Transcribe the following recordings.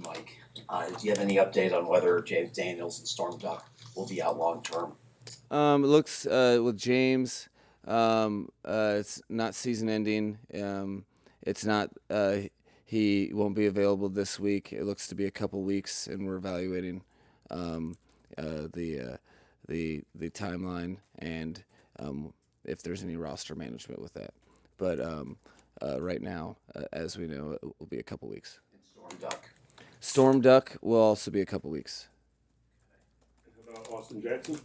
Mike. Do you have any update on whether James Daniels and Storm Duck will be out long term? It looks with James, it's not season ending. It's not. He won't be available this week. It looks to be a couple weeks, and we're evaluating um, the timeline and if there's any roster management with that. But right now, as we know, it will be a couple weeks. And Storm Duck. Storm Duck will also be a couple weeks. And how about Austin Jackson?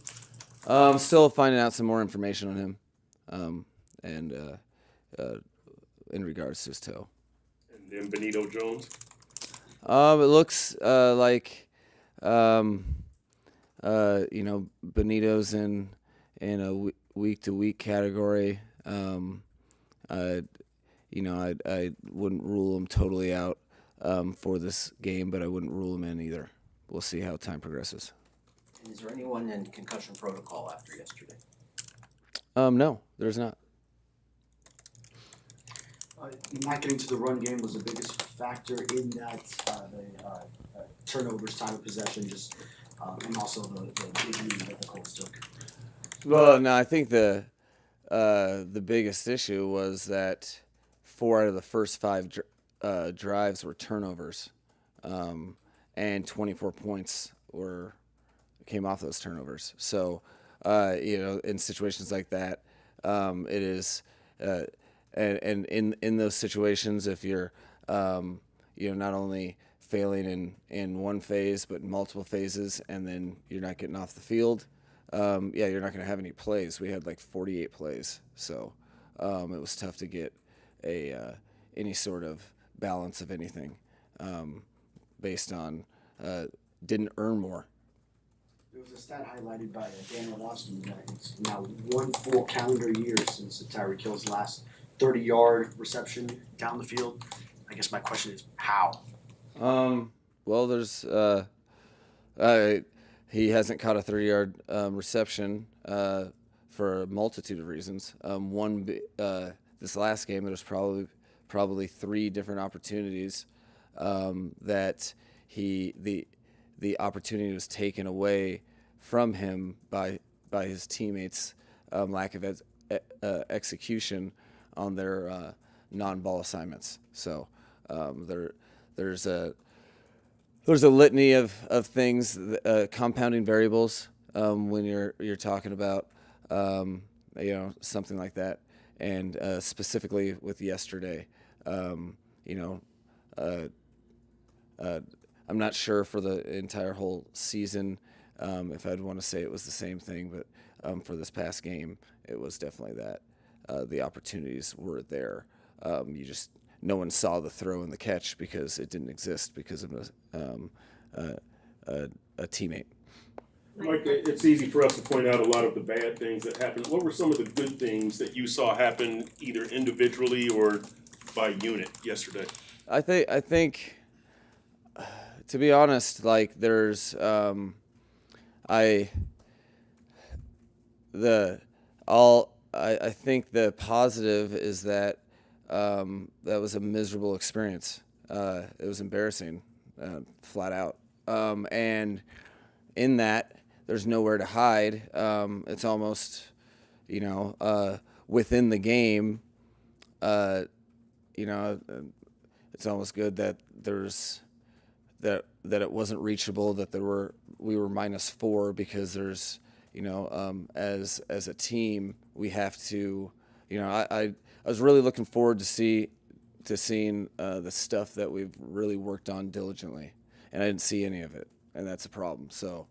Still finding out some more information on him, and in regards to his toe. And then Benito Jones. It looks like Benito's in a week to week category. I I wouldn't rule him totally out for this game, but I wouldn't rule him in either. We'll see how time progresses. And is there anyone in concussion protocol after yesterday? No, there's not. Not getting to the run game was the biggest factor in that the turnovers, time of possession, and also the big lead that the Colts took. Well, no, I think the biggest issue was that 4 out of the first 5 drives were turnovers, and 24 points came off those turnovers. So, in situations like that, it is, and in those situations, if you're, not only failing in one phase but in multiple phases, and then you're not getting off the field, you're not going to have any plays. We had like 48 plays, so it was tough to get any sort of balance of anything based on didn't earn more. There was a stat highlighted by Daniel Watson that it's now 1 full calendar year since Tyreek Hill's last 30-yard reception down the field. I guess my question is how? Well, there's he hasn't caught a 30-yard reception for a multitude of reasons. This last game, there was probably 3 different opportunities that the opportunity was taken away from him by his teammates' lack of execution on their non-ball assignments. So there's a litany of things, compounding variables when you're talking about something like that, and specifically with yesterday, I'm not sure for the entire whole season if I'd want to say it was the same thing, but for this past game, it was definitely that. The opportunities were there. No one saw the throw and the catch because it didn't exist because of a teammate. Mike, it's easy for us to point out a lot of the bad things that happened. What were some of the good things that you saw happen either individually or by unit yesterday? I think to be honest, like there's I think the positive is that that was a miserable experience. It was embarrassing, flat out. And in that, there's nowhere to hide. It's almost, within the game. It's almost good that that it wasn't reachable. That we were -4 because there's, as a team we have to, I was really looking forward to seeing the stuff that we've really worked on diligently, and I didn't see any of it, and that's a problem. So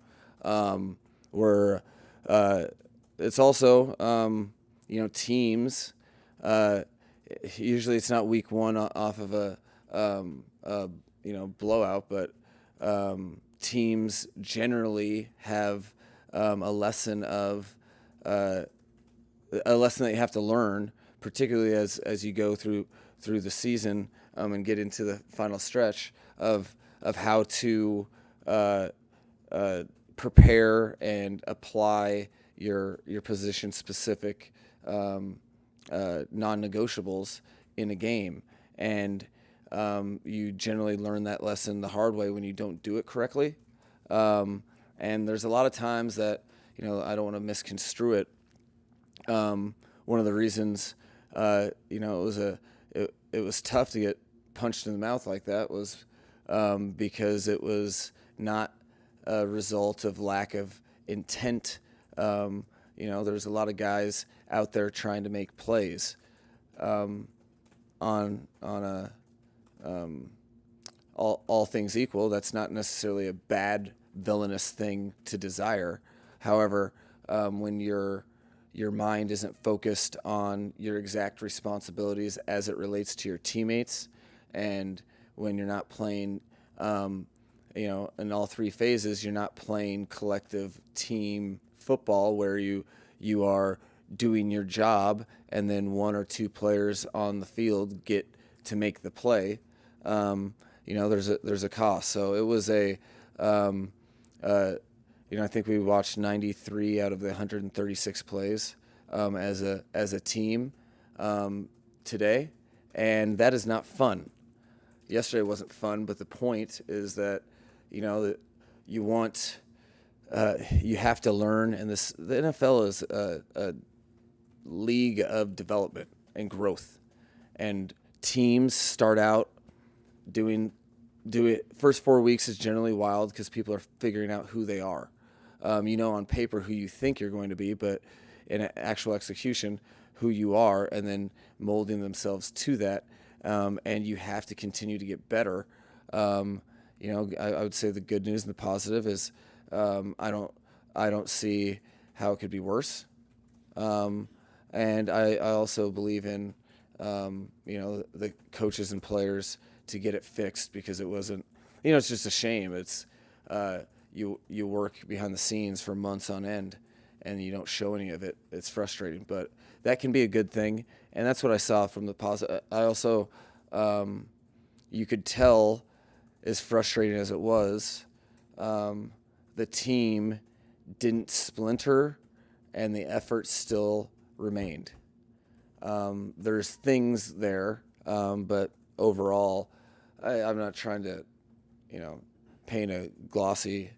it's also teams. Usually it's not week 1 off of a blowout, but teams generally have a lesson that you have to learn, particularly as you go through the season and get into the final stretch of how to prepare and apply your position specific non-negotiables in a game. And you generally learn that lesson the hard way when you don't do it correctly. And there's a lot of times that, I don't want to misconstrue it. One of the reasons, it was tough to get punched in the mouth like that was because it was not a result of lack of intent. There's a lot of guys out there trying to make plays on a all things equal. That's not necessarily a bad villainous thing to desire. However, when your mind isn't focused on your exact responsibilities as it relates to your teammates, and when you're not playing, in all three phases, you're not playing collective team football where you are doing your job and then one or two players on the field get to make the play. There's a cost. So it was I think we watched 93 out of the 136 plays as a team today, and that is not fun. Yesterday wasn't fun, but the point is that that you have to learn, and the NFL is a league of development and growth, and teams start out do it. First 4 weeks is generally wild because people are figuring out who they are. On paper who you think you're going to be, but in actual execution, who you are, and then molding themselves to that. And you have to continue to get better. I would say the good news and the positive is I don't see how it could be worse. And I also believe in the coaches and players to get it fixed, because it wasn't, it's just a shame. It's you work behind the scenes for months on end and you don't show any of it. It's frustrating, but that can be a good thing. And that's what I saw from the positive. I also, you could tell, as frustrating as it was, the team didn't splinter and the effort still remained. There's things there, but overall, I'm not trying to, paint a glossy.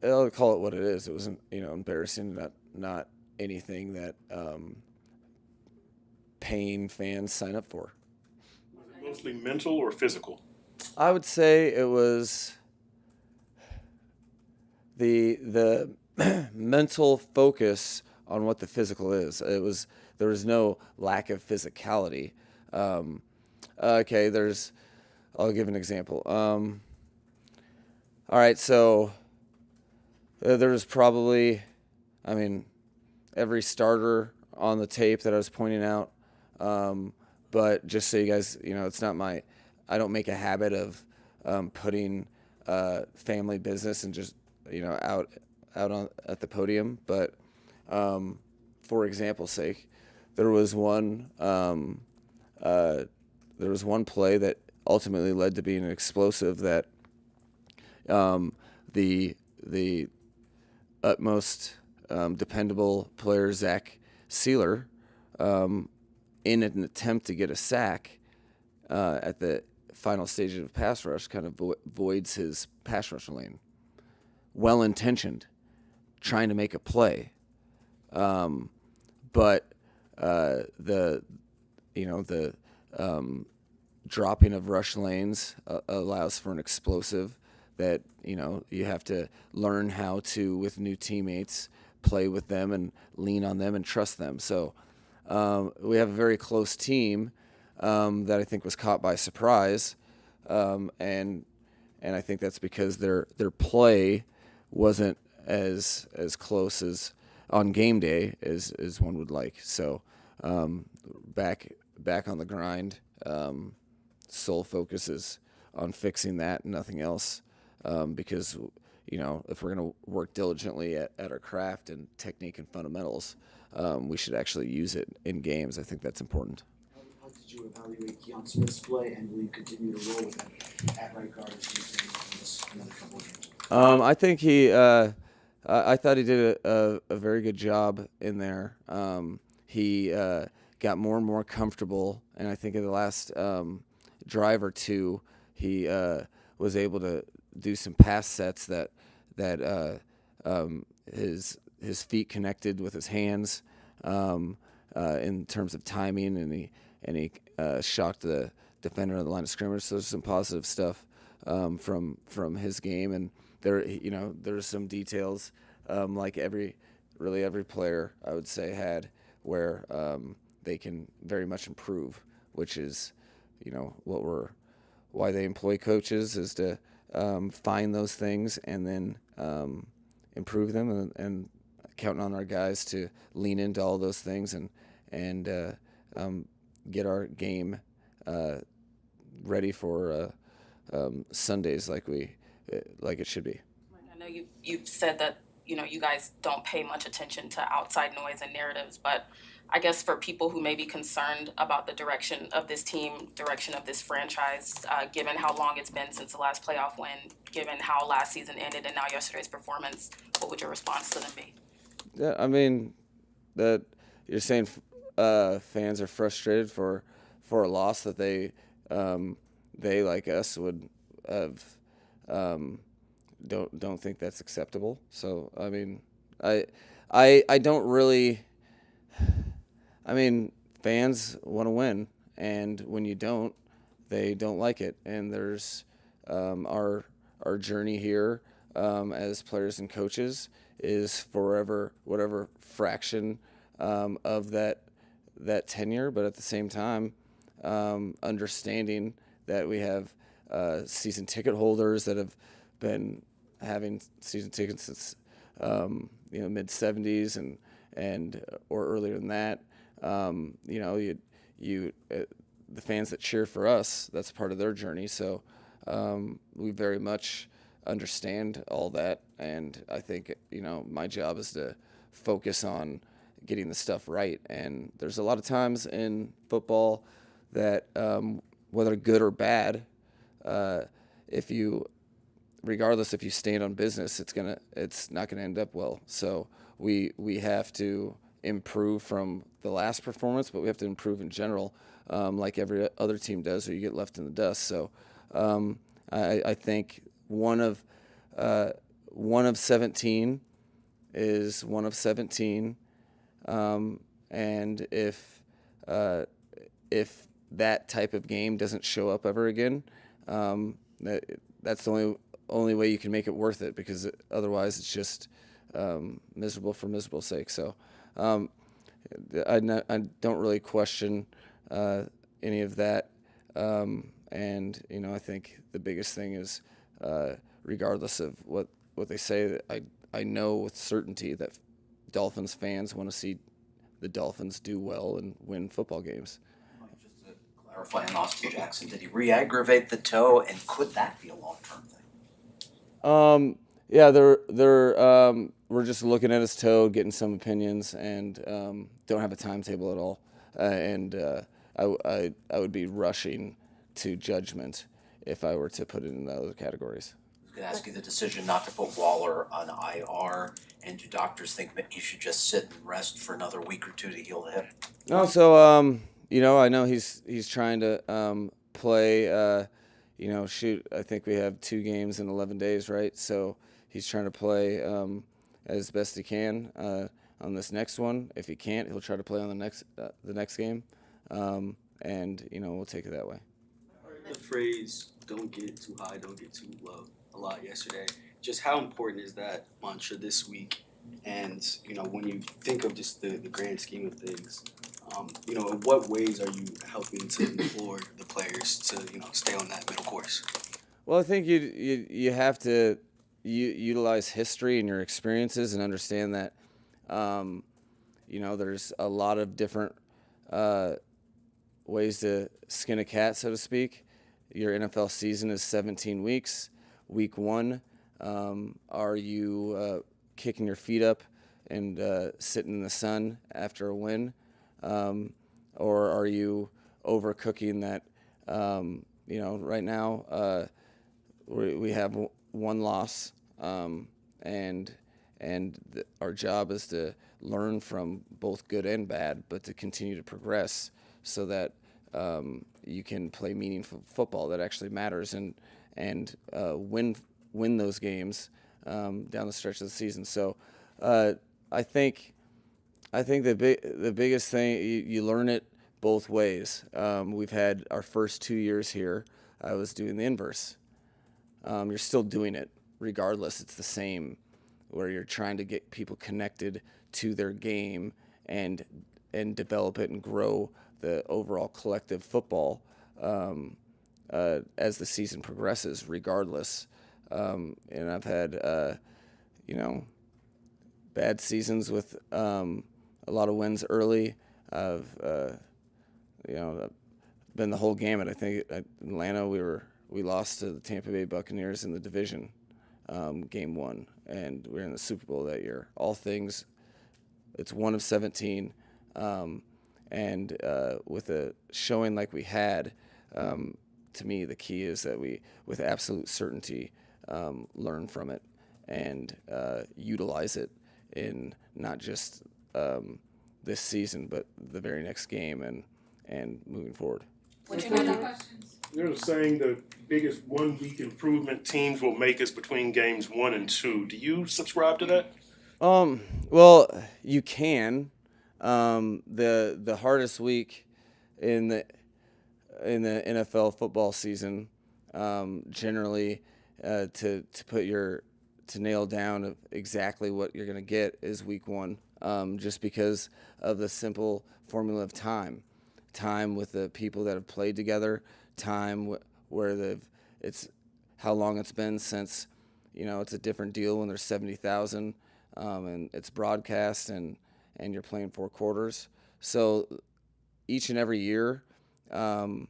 I'll call it what it is. It wasn't, embarrassing. Not anything that paying fans sign up for. Was it mostly mental or physical? I would say it was the mental focus on what the physical is. There was no lack of physicality. I'll give an example. All right, so there was probably, every starter on the tape that I was pointing out. But just so you guys, it's not I don't make a habit of putting family business and just, out at the podium. But for example's sake, there was one play that ultimately led to being an explosive that the utmost dependable player, Zach Sealer, in an attempt to get a sack at the final stage of pass rush, kind of voids his pass rush lane. Well-intentioned, trying to make a play, but the dropping of rush lanes allows for an explosive that you have to learn how to, with new teammates, play with them and lean on them and trust them. So we have a very close team that I think was caught by surprise, and I think that's because their play wasn't as close as on game day as one would like. So back on the grind. Sole focus is on fixing that and nothing else, because if we're going to work diligently at our craft and technique and fundamentals, we should actually use it in games. I think that's important. How did you evaluate Keon Smith's play, and will you continue to roll with him at right guard as this another couple of games? I think I thought he did a very good job in there. He got more and more comfortable. And I think in the last drive or two, he was able to do some pass sets that his feet connected with his hands in terms of timing, and he shocked the defender on the line of scrimmage. So there's some positive stuff from his game, and there's some details like every player I would say had where they can very much improve, which is why they employ coaches, is to find those things and then improve them, and counting on our guys to lean into all those things and get our game ready for Sundays like it should be. I know you've said that you guys don't pay much attention to outside noise and narratives, but I guess for people who may be concerned about the direction of this team, direction of this franchise, given how long it's been since the last playoff win, given how last season ended and now yesterday's performance, what would your response to them be? Yeah, I mean, that you're saying fans are frustrated for a loss that they like us would have don't think that's acceptable. So I mean, I don't really. I mean, fans want to win, and when you don't, they don't like it. And there's our journey here as players and coaches is forever whatever fraction of that tenure, but at the same time, understanding that we have season ticket holders that have been having season tickets since mid '70s and or earlier than that. The fans that cheer for us, that's part of their journey. So we very much understand all that, and I think my job is to focus on getting the stuff right. And there's a lot of times in football that whether good or bad, regardless if you stand on business, it's not gonna end up well. So we have to improve from the last performance, but we have to improve in general, like every other team does, or you get left in the dust. So I think one of 17 is one of 17, and if that type of game doesn't show up ever again, that's the only way you can make it worth it, because otherwise it's just miserable for miserable's sake. So I don't really question any of that, and I think the biggest thing is, regardless of what they say, I know with certainty that Dolphins fans want to see the Dolphins do well and win football games. Just to clarify on Austin Jackson, did he re-aggravate the toe, and could that be a long-term thing? Yeah, we're just looking at his toe, getting some opinions, and don't have a timetable at all. And I would be rushing to judgment if I were to put it in the other categories. I was going to ask you the decision not to put Waller on IR, and do doctors think that he should just sit and rest for another week or two to heal the hip? No, so I know he's trying to play. Shoot, I think we have 2 games in 11 days, right? So he's trying to play as best he can on this next one. If he can't, he'll try to play on the next game, and we'll take it that way. The phrase "don't get too high, don't get too low" a lot yesterday. Just how important is that mantra this week? And when you think of just the grand scheme of things, in what ways are you helping to implore the players to stay on that middle course? Well, I think you have to utilize history and your experiences and understand that there's a lot of different ways to skin a cat, so to speak. Your NFL season is 17 weeks. Week 1, are you kicking your feet up and sitting in the sun after a win? Or are you overcooking that? Right now we have one loss, and our job is to learn from both good and bad, but to continue to progress so that you can play meaningful football that actually matters and win those games down the stretch of the season. So I think the biggest thing you learn it both ways. We've had our first 2 years here. I was doing the inverse. You're still doing it regardless. It's the same, where you're trying to get people connected to their game and develop it and grow the overall collective football as the season progresses, regardless. And I've had bad seasons with a lot of wins early. I've been the whole gamut. I think at Atlanta we lost to the Tampa Bay Buccaneers in the division, game 1, and we were in the Super Bowl that year. All things, it's 1 of 17, and with a showing like we had, to me the key is that we, with absolute certainty, learn from it and utilize it in not just this season, but the very next game and moving forward. Would you know questions? There's a saying the biggest 1 week improvement teams will make is between games 1 and 2. Do you subscribe to that? Well, you can. The hardest week in the NFL football season, generally, to nail down exactly what you're going to get is week 1, just because of the simple formula of time with the people that have played together, time where it's how long it's been since, it's a different deal when there's 70,000, and it's broadcast and you're playing 4 quarters. So each and every year, I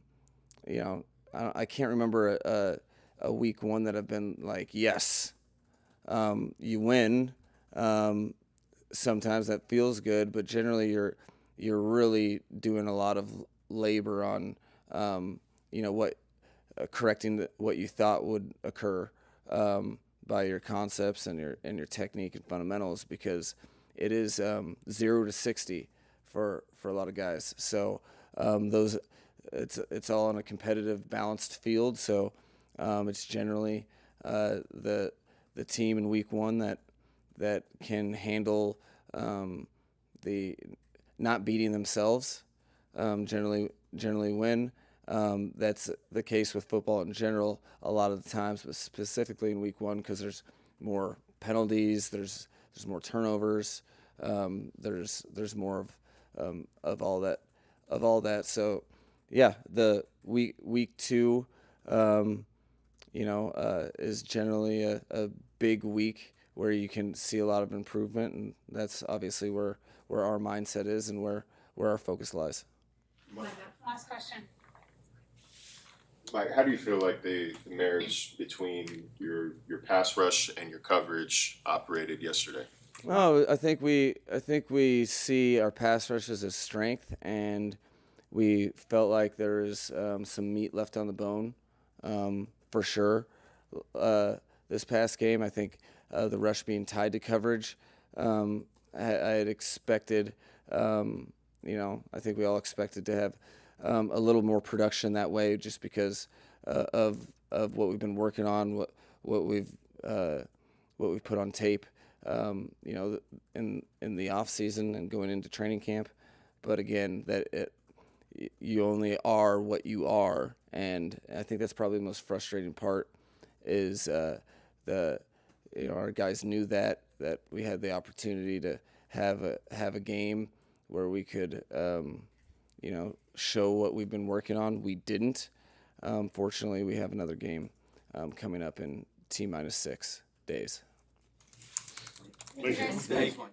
can't remember a week 1 that I've been like, yes, you win. Sometimes that feels good, but generally you're really doing a lot of labor on, correcting what you thought would occur by your concepts and your technique and fundamentals, because it is 0 to 60 for a lot of guys. So it's all on a competitive, balanced field. So it's generally the team in week 1 that can handle the not beating themselves, generally win. That's the case with football in general a lot of the times, but specifically in week 1 because there's more penalties, there's more turnovers, there's more of all that. So yeah, the week 2 is generally a big week where you can see a lot of improvement, and that's obviously where our mindset is and where our focus lies. Last question. Mike, how do you feel like the marriage between your pass rush and your coverage operated yesterday? Oh, I think we see our pass rush as a strength, and we felt like there was some meat left on the bone, for sure. This past game, I think the rush being tied to coverage, I had expected, I think we all expected to have a little more production that way, just because of what we've been working on, what we've put on tape, in the off season and going into training camp. But again, you only are what you are, and I think that's probably the most frustrating part. Is our guys knew that we had the opportunity to have a game where we could show what we've been working on. We didn't. Fortunately, we have another game coming up in T-6 days. Thank you. Thank you.